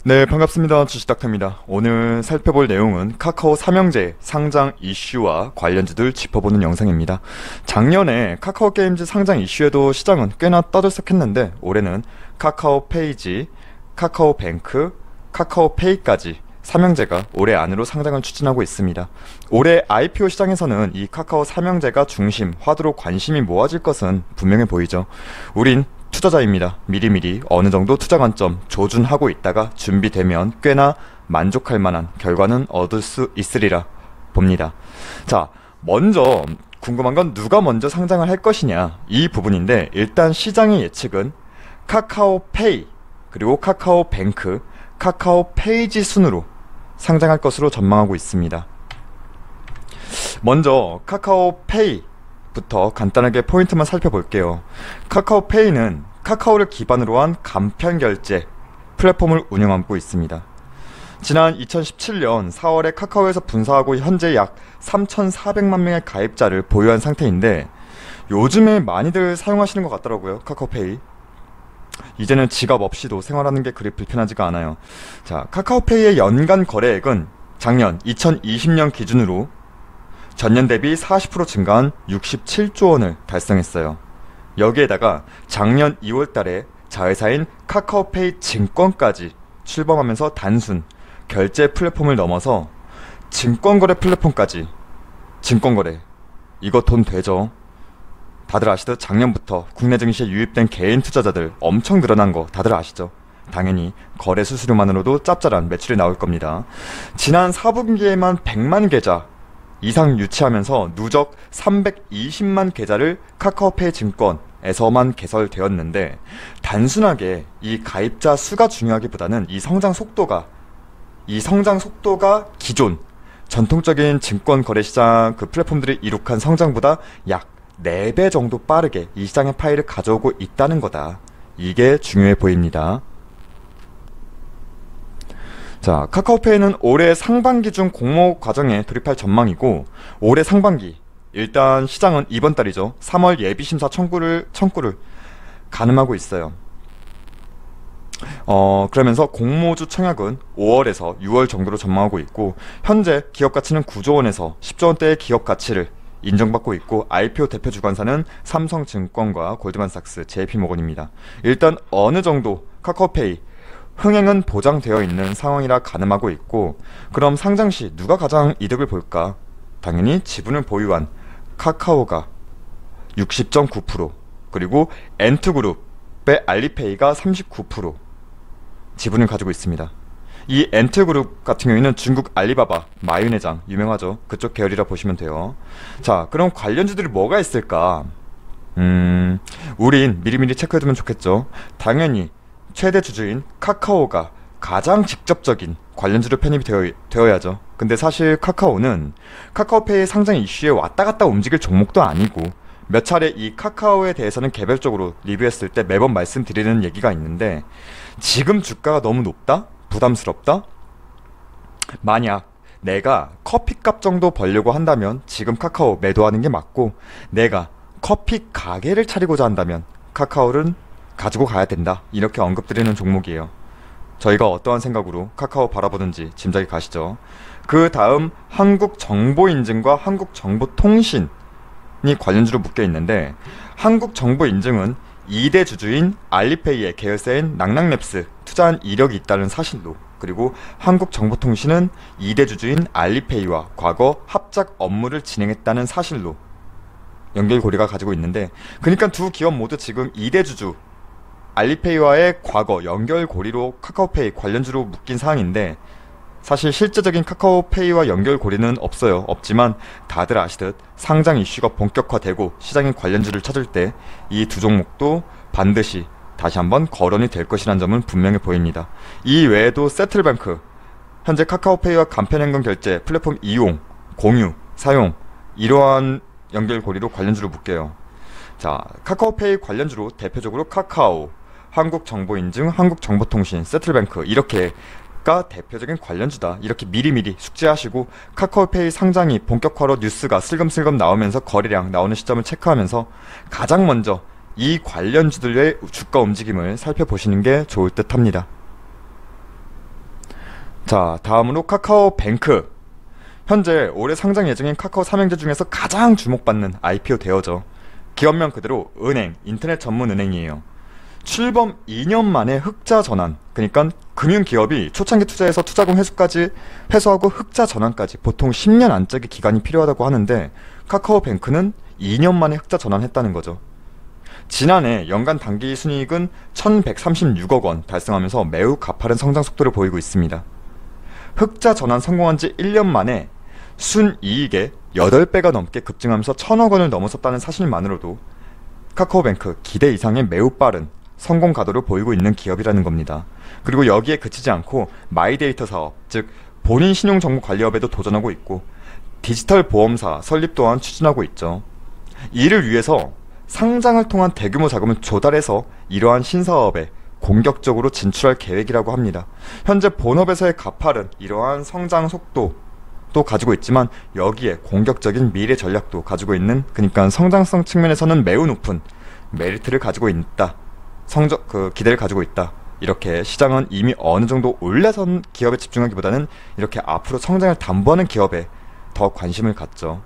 네, 반갑습니다. 주식닥터입니다. 오늘 살펴볼 내용은 카카오 삼형제 상장 이슈와 관련주들 짚어보는 영상입니다. 작년에 카카오 게임즈 상장 이슈에도 시장은 꽤나 떠들썩했는데 올해는 카카오 페이지, 카카오 뱅크, 카카오 페이까지 삼형제가 올해 안으로 상장을 추진하고 있습니다. 올해 IPO 시장에서는 이 카카오 삼형제가 중심, 화두로 관심이 모아질 것은 분명해 보이죠. 우린 투자자입니다. 미리미리 어느 정도 투자 관점 조준하고 있다가 준비되면 꽤나 만족할 만한 결과는 얻을 수 있으리라 봅니다. 자, 먼저 궁금한 건 누가 먼저 상장을 할 것이냐 이 부분인데, 일단 시장의 예측은 카카오페이 그리고 카카오뱅크, 카카오페이지 순으로 상장할 것으로 전망하고 있습니다. 먼저 카카오페이 부터 간단하게 포인트만 살펴볼게요. 카카오페이는 카카오를 기반으로 한 간편 결제 플랫폼을 운영하고 있습니다. 지난 2017년 4월에 카카오에서 분사하고 현재 약 3,400만 명의 가입자를 보유한 상태인데, 요즘에 많이들 사용하시는 것 같더라고요. 카카오페이. 이제는 지갑 없이도 생활하는 게 그리 불편하지가 않아요. 자, 카카오페이의 연간 거래액은 작년 2020년 기준으로 전년 대비 40% 증가한 67조 원을 달성했어요. 여기에다가 작년 2월 달에 자회사인 카카오페이 증권까지 출범하면서 단순 결제 플랫폼을 넘어서 증권거래 플랫폼까지. 증권거래, 이거 돈 되죠? 다들 아시듯 작년부터 국내 증시에 유입된 개인 투자자들 엄청 늘어난 거 다들 아시죠? 당연히 거래 수수료만으로도 짭짤한 매출이 나올 겁니다. 지난 4분기에만 100만 계좌 이상 유치하면서 누적 320만 계좌를 카카오페이 증권에서만 개설되었는데, 단순하게 이 가입자 수가 중요하기보다는 이 성장 속도가 기존 전통적인 증권 거래 시장 그 플랫폼들이 이룩한 성장보다 약 4배 정도 빠르게 이 시장의 파일을 가져오고 있다는 거다. 이게 중요해 보입니다. 자, 카카오페이는 올해 상반기 중 공모 과정에 돌입할 전망이고, 올해 상반기 일단 시장은 이번 달이죠. 3월 예비심사 청구를 가늠하고 있어요. 그러면서 공모주 청약은 5월에서 6월 정도로 전망하고 있고, 현재 기업 가치는 9조 원에서 10조 원대의 기업 가치를 인정받고 있고, IPO 대표 주관사는 삼성증권과 골드만삭스, JP모건입니다. 일단 어느 정도 카카오페이 흥행은 보장되어 있는 상황이라 가늠하고 있고, 그럼 상장 시 누가 가장 이득을 볼까? 당연히 지분을 보유한 카카오가 60.9%, 그리고 엔트그룹의 알리페이가 39% 지분을 가지고 있습니다. 이 엔트그룹 같은 경우에는 중국 알리바바, 마윤회장 유명하죠. 그쪽 계열이라 보시면 돼요. 자, 그럼 관련주들이 뭐가 있을까? 우린 미리미리 체크해두면 좋겠죠. 당연히 최대 주주인 카카오가 가장 직접적인 관련주로 편입이 되어야죠. 근데 사실 카카오는 카카오페이 상장 이슈에 왔다 갔다 움직일 종목도 아니고, 몇 차례 이 카카오에 대해서는 개별적으로 리뷰했을 때 매번 말씀드리는 얘기가 있는데, 지금 주가가 너무 높다? 부담스럽다? 만약 내가 커피값 정도 벌려고 한다면 지금 카카오 매도하는 게 맞고, 내가 커피 가게를 차리고자 한다면 카카오는 가지고 가야 된다. 이렇게 언급드리는 종목이에요. 저희가 어떠한 생각으로 카카오 바라보는지 짐작이 가시죠? 그 다음 한국정보인증과 한국정보통신이 관련주로 묶여 있는데, 한국정보인증은 2대 주주인 알리페이의 계열사인 낭낭랩스 투자한 이력이 있다는 사실로, 그리고 한국정보통신은 2대 주주인 알리페이와 과거 합작 업무를 진행했다는 사실로 연결고리가 가지고 있는데, 그러니까 두 기업 모두 지금 2대 주주 알리페이와의 과거 연결고리로 카카오페이 관련주로 묶인 사항인데, 사실 실제적인 카카오페이와 연결고리는 없지만 다들 아시듯 상장 이슈가 본격화되고 시장의 관련주를 찾을 때 이 두 종목도 반드시 다시 한번 거론이 될 것이라는 점은 분명해 보입니다. 이 외에도 세틀뱅크, 현재 카카오페이와 간편현금 결제 플랫폼 이용, 공유, 사용, 이러한 연결고리로 관련주로 묶여요. 자, 카카오페이 관련주로 대표적으로 카카오, 한국정보인증, 한국정보통신, 세틀뱅크 이렇게가 대표적인 관련주다. 이렇게 미리미리 숙지하시고, 카카오페이 상장이 본격화로 뉴스가 슬금슬금 나오면서 거래량 나오는 시점을 체크하면서 가장 먼저 이 관련주들의 주가 움직임을 살펴보시는 게 좋을 듯 합니다. 자, 다음으로 카카오뱅크. 현재 올해 상장 예정인 카카오 삼형제 중에서 가장 주목받는 IPO 대여죠. 기업명 그대로 은행, 인터넷 전문 은행이에요. 출범 2년 만에 흑자 전환. 그러니까 금융기업이 초창기 투자에서 투자금 회수까지 회수하고 흑자 전환까지 보통 10년 안짝의 기간이 필요하다고 하는데 카카오뱅크는 2년 만에 흑자 전환했다는 거죠. 지난해 연간 당기 순이익은 1136억 원 달성하면서 매우 가파른 성장 속도를 보이고 있습니다. 흑자 전환 성공한 지 1년 만에 순이익의 8배가 넘게 급증하면서 1000억 원을 넘어섰다는 사실만으로도 카카오뱅크 기대 이상의 매우 빠른 성공 가도를 보이고 있는 기업이라는 겁니다. 그리고 여기에 그치지 않고 마이데이터 사업, 즉 본인 신용정보 관리업에도 도전하고 있고 디지털 보험사 설립 또한 추진하고 있죠. 이를 위해서 상장을 통한 대규모 자금을 조달해서 이러한 신사업에 공격적으로 진출할 계획이라고 합니다. 현재 본업에서의 가파른 이러한 성장 속도도 가지고 있지만 여기에 공격적인 미래 전략도 가지고 있는, 그러니까 성장성 측면에서는 매우 높은 메리트를 가지고 있다. 기대를 가지고 있다. 이렇게 시장은 이미 어느 정도 올라선 기업에 집중하기보다는 이렇게 앞으로 성장을 담보하는 기업에 더 관심을 갖죠.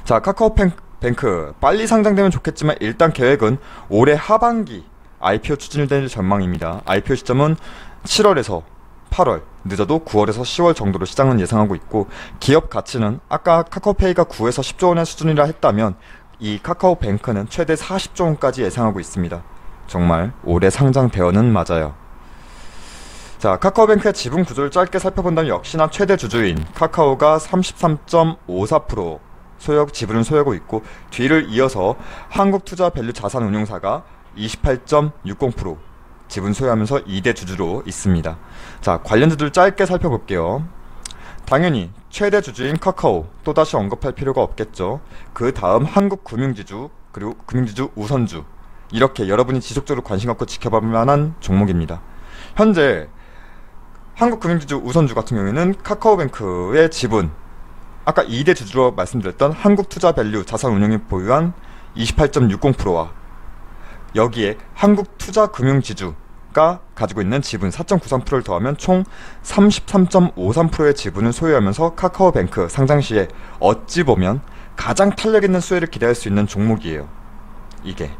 자, 카카오뱅크 빨리 상장되면 좋겠지만 일단 계획은 올해 하반기 IPO 추진이 될 전망입니다. IPO 시점은 7월에서 8월, 늦어도 9월에서 10월 정도로 시장은 예상하고 있고, 기업 가치는 아까 카카오페이가 9에서 10조 원의 수준이라 했다면 이 카카오뱅크는 최대 40조 원까지 예상하고 있습니다. 정말 올해 상장 대어는 맞아요. 자, 카카오뱅크의 지분 구조를 짧게 살펴본다면 역시나 최대 주주인 카카오가 33.54% 지분을 소유하고 있고, 뒤를 이어서 한국투자밸류 자산운용사가 28.60% 지분 소유하면서 2대 주주로 있습니다. 자, 관련주들 짧게 살펴볼게요. 당연히 최대 주주인 카카오 또다시 언급할 필요가 없겠죠. 그 다음 한국금융지주, 그리고 금융지주 우선주, 이렇게 여러분이 지속적으로 관심 갖고 지켜볼 만한 종목입니다. 현재 한국금융지주 우선주 같은 경우에는 카카오뱅크의 지분, 아까 2대 주주로 말씀드렸던 한국투자밸류 자산운용이 보유한 28.60%와 여기에 한국투자금융지주가 가지고 있는 지분 4.93%를 더하면 총 33.53%의 지분을 소유하면서 카카오뱅크 상장 시에 어찌 보면 가장 탄력 있는 수혜를 기대할 수 있는 종목이에요. 이게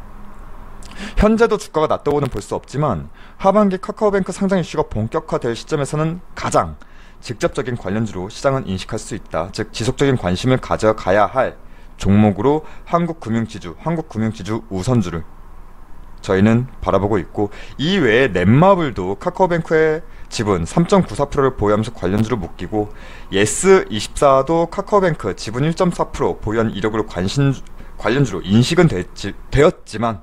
현재도 주가가 낮다고는 볼 수 없지만 하반기 카카오뱅크 상장 이슈가 본격화될 시점에서는 가장 직접적인 관련주로 시장은 인식할 수 있다. 즉 지속적인 관심을 가져가야 할 종목으로 한국금융지주 우선주를 저희는 바라보고 있고, 이 외에 넷마블도 카카오뱅크의 지분 3.94%를 보유하면서 관련주로 묶이고, 예스24도 카카오뱅크 지분 1.4% 보유한 이력으로 관련주로 인식은 되었지만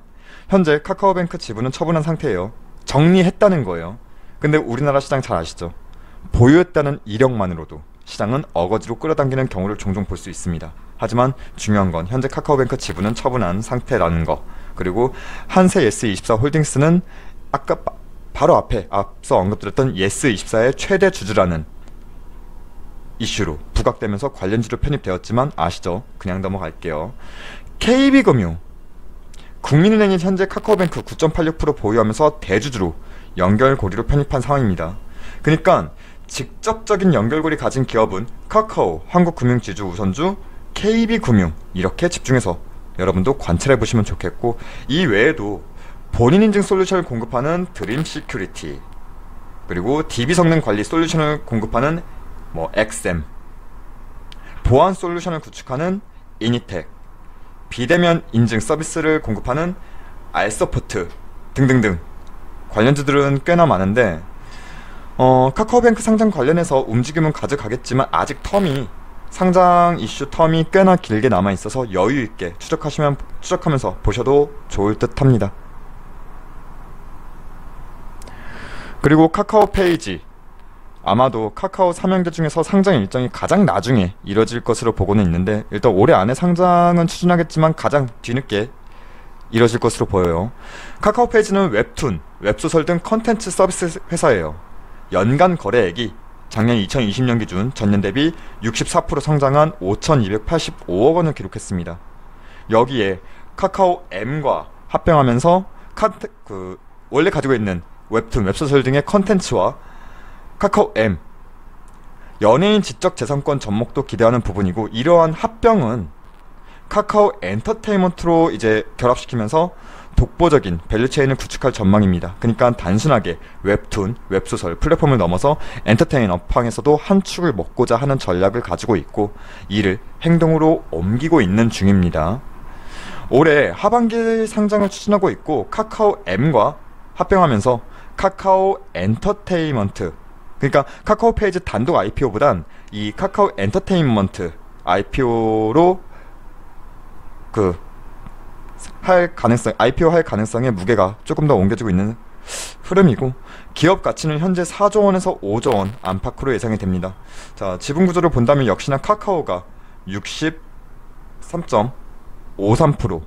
현재 카카오뱅크 지분은 처분한 상태예요. 정리했다는 거예요. 근데 우리나라 시장 잘 아시죠? 보유했다는 이력만으로도 시장은 어거지로 끌어당기는 경우를 종종 볼 수 있습니다. 하지만 중요한 건 현재 카카오뱅크 지분은 처분한 상태라는 거, 그리고 한세 예스24 홀딩스는 아까 바로 앞서 언급드렸던 예스24의 최대 주주라는 이슈로 부각되면서 관련주로 편입되었지만 아시죠? 그냥 넘어갈게요. KB금융, 국민은행이 현재 카카오뱅크 9.86% 보유하면서 대주주로 연결고리로 편입한 상황입니다. 그러니까 직접적인 연결고리 가진 기업은 카카오, 한국금융지주 우선주, KB금융, 이렇게 집중해서 여러분도 관찰해 보시면 좋겠고, 이 외에도 본인 인증 솔루션을 공급하는 드림시큐리티, 그리고 DB 성능 관리 솔루션을 공급하는 엑셈, 보안 솔루션을 구축하는 이니텍, 비대면 인증 서비스를 공급하는 알서포트 등등등 관련주들은 꽤나 많은데, 카카오뱅크 상장 관련해서 움직임은 가져가겠지만 아직 상장 이슈 텀이 꽤나 길게 남아있어서 여유있게 추적하면서 보셔도 좋을 듯 합니다. 그리고 카카오페이지, 아마도 카카오 삼형제 중에서 상장 일정이 가장 나중에 이뤄질 것으로 보고는 있는데, 일단 올해 안에 상장은 추진하겠지만 가장 뒤늦게 이뤄질 것으로 보여요. 카카오페이지는 웹툰, 웹소설 등 컨텐츠 서비스 회사예요. 연간 거래액이 작년 2020년 기준 전년 대비 64% 성장한 5,285억 원을 기록했습니다. 여기에 카카오 M과 합병하면서 원래 가지고 있는 웹툰, 웹소설 등의 컨텐츠와 카카오 M, 연예인 지적재산권 접목도 기대하는 부분이고, 이러한 합병은 카카오 엔터테인먼트로 이제 결합시키면서 독보적인 밸류체인을 구축할 전망입니다. 그러니까 단순하게 웹툰, 웹소설, 플랫폼을 넘어서 엔터테인 업황에서도 한 축을 먹고자 하는 전략을 가지고 있고, 이를 행동으로 옮기고 있는 중입니다. 올해 하반기 상장을 추진하고 있고, 카카오 M과 합병하면서 카카오 엔터테인먼트, 그러니까 카카오페이지 단독 IPO보단 이 카카오 엔터테인먼트 IPO로 IPO 할 가능성의 무게가 조금 더 옮겨지고 있는 흐름이고, 기업 가치는 현재 4조 원에서 5조 원 안팎으로 예상이 됩니다. 자, 지분 구조를 본다면 역시나 카카오가 63.53%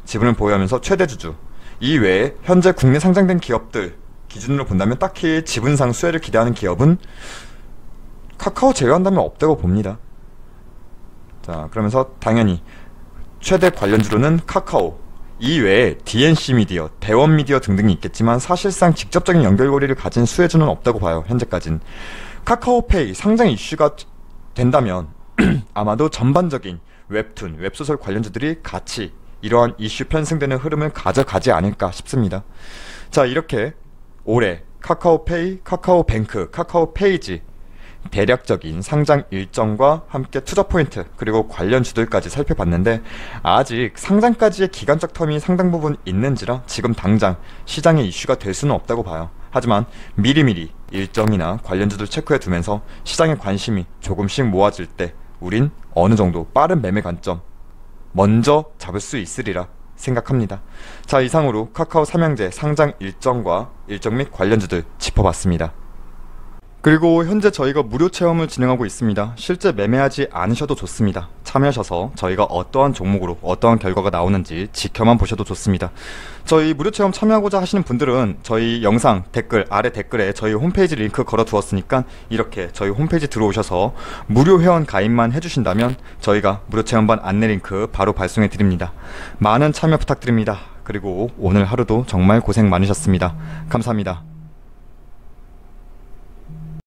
지분을 보유하면서 최대 주주, 이 외에 현재 국내 상장된 기업들 기준으로 본다면 딱히 지분상 수혜를 기대하는 기업은 카카오 제외한다면 없다고 봅니다. 자, 그러면서 당연히 최대 관련주로는 카카오, 이외에 DNC 미디어, 대원 미디어 등등이 있겠지만 사실상 직접적인 연결고리를 가진 수혜주는 없다고 봐요. 현재까진. 카카오페이 상장 이슈가 된다면 아마도 전반적인 웹툰, 웹소설 관련주들이 같이 이러한 이슈 편승되는 흐름을 가져가지 않을까 싶습니다. 자, 이렇게 올해 카카오페이, 카카오뱅크, 카카오페이지 대략적인 상장 일정과 함께 투자 포인트 그리고 관련 주들까지 살펴봤는데, 아직 상장까지의 기간적 텀이 상당 부분 있는지라 지금 당장 시장의 이슈가 될 수는 없다고 봐요. 하지만 미리미리 일정이나 관련주들 체크해 두면서 시장의 관심이 조금씩 모아질 때 우린 어느 정도 빠른 매매 관점 먼저 잡을 수 있으리라 생각합니다. 자, 이상으로 카카오 삼형제 상장 일정과 일정 및 관련주들 짚어봤습니다. 그리고 현재 저희가 무료 체험을 진행하고 있습니다. 실제 매매하지 않으셔도 좋습니다. 참여하셔서 저희가 어떠한 종목으로 어떠한 결과가 나오는지 지켜만 보셔도 좋습니다. 저희 무료 체험 참여하고자 하시는 분들은 저희 영상 댓글 아래 댓글에 저희 홈페이지 링크 걸어 두었으니까 이렇게 저희 홈페이지 들어오셔서 무료 회원 가입만 해주신다면 저희가 무료 체험반 안내 링크 바로 발송해 드립니다. 많은 참여 부탁드립니다. 그리고 오늘 하루도 정말 고생 많으셨습니다. 감사합니다.